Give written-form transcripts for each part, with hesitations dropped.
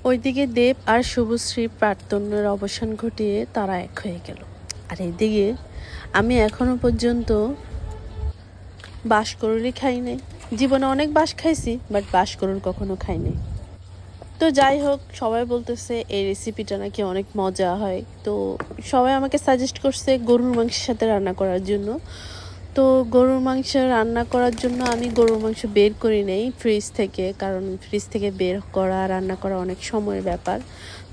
ওইদিকে দেব আর শুভশ্রী প্রার্থনার অবসান ঘটিয়ে তারা এক হয়ে গেল। আর এইদিকে আমি এখনো পর্যন্ত বাঁশকরুলই খাই নাই। জীবনে অনেক বাঁশ খাইছি, বাট বাঁশকরুল কখনো খাই নাই। তো যাই হোক, সবাই বলতেছে এই রেসিপিটা নাকি অনেক মজা হয়। তো সবাই আমাকে সাজেস্ট করছে গরুর মাংসের সাথে রান্না করার জন্য। তো গরুর মাংস রান্না করার জন্য আমি গরুর মাংস বের করি নেই ফ্রিজ থেকে, কারণ ফ্রিজ থেকে বের করা রান্না করা অনেক সময়ের ব্যাপার।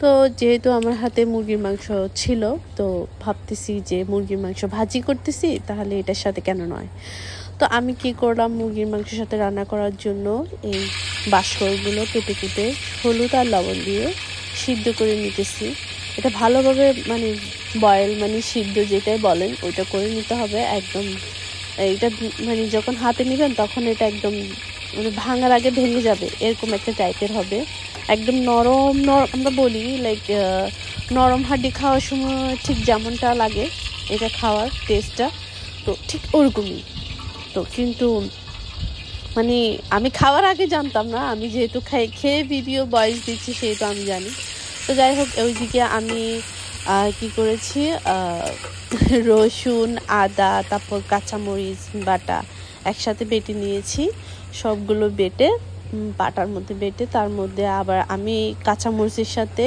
তো যেহেতু আমার হাতে মুরগির মাংস ছিল, তো ভাবতেছি যে মুরগির মাংস ভাজি করতেছি, তাহলে এটার সাথে কেন নয়। তো আমি কি করলাম, মুরগির মাংসের সাথে রান্না করার জন্য এই বাঁশকরুলগুলো কেটে কেটে হলুদ আর লবণ দিয়ে সিদ্ধ করে নিতেছি। এটা ভালোভাবে বয়েল সিদ্ধ যেটাই বলেন ওইটা করে নিতে হবে একদম। এটা যখন হাতে নেবেন তখন এটা একদম ভাঙার আগে ভেঙে যাবে, এরকম একটা টাইপের হবে। একদম নরম আমরা বলি লাইক নরম হাড্ডি খাওয়ার সময় ঠিক যেমনটা লাগে এটা খাওয়ার টেস্টটা, তো ঠিক ওরকমই। তো কিন্তু আমি খাওয়ার আগে জানতাম না, আমি যেহেতু খেয়ে ভিডিও ভয়েস দিচ্ছি সেহেতু আমি জানি। তো যাই হোক, ওইদিকে আমি কি করেছি, রসুন, আদা, তারপর কাঁচামরিচ বাটা একসাথে বেটে নিয়েছি। সবগুলো বেটে বাটার মধ্যে বেটে তার মধ্যে আবার আমি কাঁচামরিচের সাথে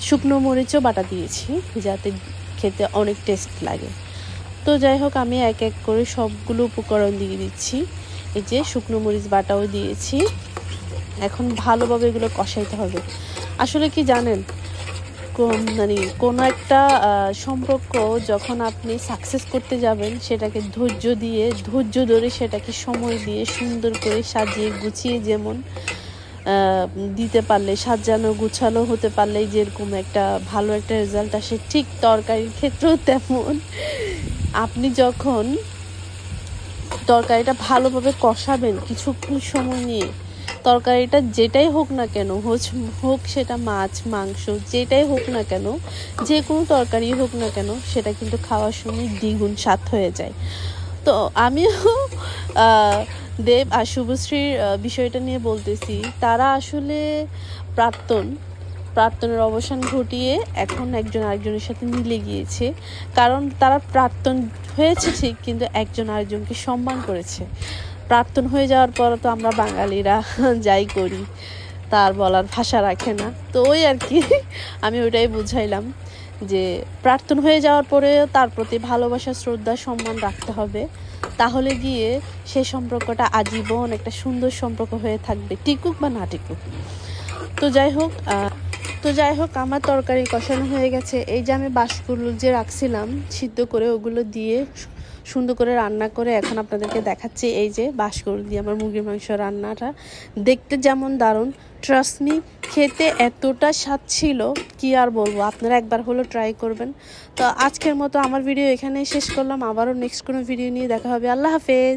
শুকনো মরিচও বাটা দিয়েছি, যাতে খেতে অনেক টেস্ট লাগে। তো যাই হোক, আমি এক এক করে সবগুলো উপকরণ দিয়ে দিচ্ছি। এই যে শুকনো মরিচ বাটাও দিয়েছি। এখন ভালোভাবে এগুলো কষাইতে হবে। আসলে কি জানেন, কোনো একটা সম্পর্ক যখন আপনি সাকসেস করতে যাবেন, সেটাকে ধৈর্য ধরে সেটাকে সময় দিয়ে সুন্দর করে সাজিয়ে গুছিয়ে যেমন দিতে পারলে, সাজানো গুছালো হতে পারলে যেরকম একটা ভালো একটা রেজাল্ট আসে, ঠিক তরকারির ক্ষেত্রেও তেমন। আপনি যখন তরকারিটা ভালোভাবে কষাবেন কিছুক্ষণ সময় নিয়ে, তরকারিটা যেটাই হোক না কেন, হোক সেটা মাছ মাংস যেটাই হোক না কেন, যে কোনো তরকারি হোক না কেন, সেটা কিন্তু খাওয়ার সময় দ্বিগুণ স্বাদ হয়ে যায়। তো আমিও দেব আর শুভশ্রীর বিষয়টা নিয়ে বলতেছি। তারা আসলে প্রাক্তনের অবসান ঘটিয়ে এখন একজন আরেকজনের সাথে মিলে গিয়েছে। কারণ তারা প্রাক্তন হয়েছে ঠিক, কিন্তু একজন আরেকজনকে সম্মান করেছে। প্রাক্তন হয়ে যাওয়ার পর তো আমরা বাঙালিরা যাই করি তার বলার ভাষা রাখে না। তো ওই আর কি, আমি ওইটাই বুঝাইলাম যে প্রাক্তন হয়ে যাওয়ার পরেও তার প্রতি ভালোবাসা, শ্রদ্ধা, সম্মান রাখতে হবে। তাহলে গিয়ে সেই সম্পর্কটা আজীবন একটা সুন্দর সম্পর্ক হয়ে থাকবে, টিকুক বা না টিকুক। তো যাই হোক আমার তরকারি কষানো হয়ে গেছে। এই যে আমি বাঁশকরুল যে রাখছিলাম সিদ্ধ করে, ওগুলো দিয়ে সুন্দর করে রান্না করে এখন আপনাদেরকে দেখাচ্ছি। এই যে বাঁশকরুল দিয়ে আমার মুরগির মাংস রান্নাটা দেখতে যেমন দারুণ, ট্রাস্ট মি খেতে এতটা স্বাদ ছিল কি আর বলবো। আপনারা একবার হলো ট্রাই করবেন। তো আজকের মতো আমার ভিডিও এখানেই শেষ করলাম। আবারও নেক্সট কোনো ভিডিও নিয়ে দেখা হবে। আল্লাহ হাফেজ।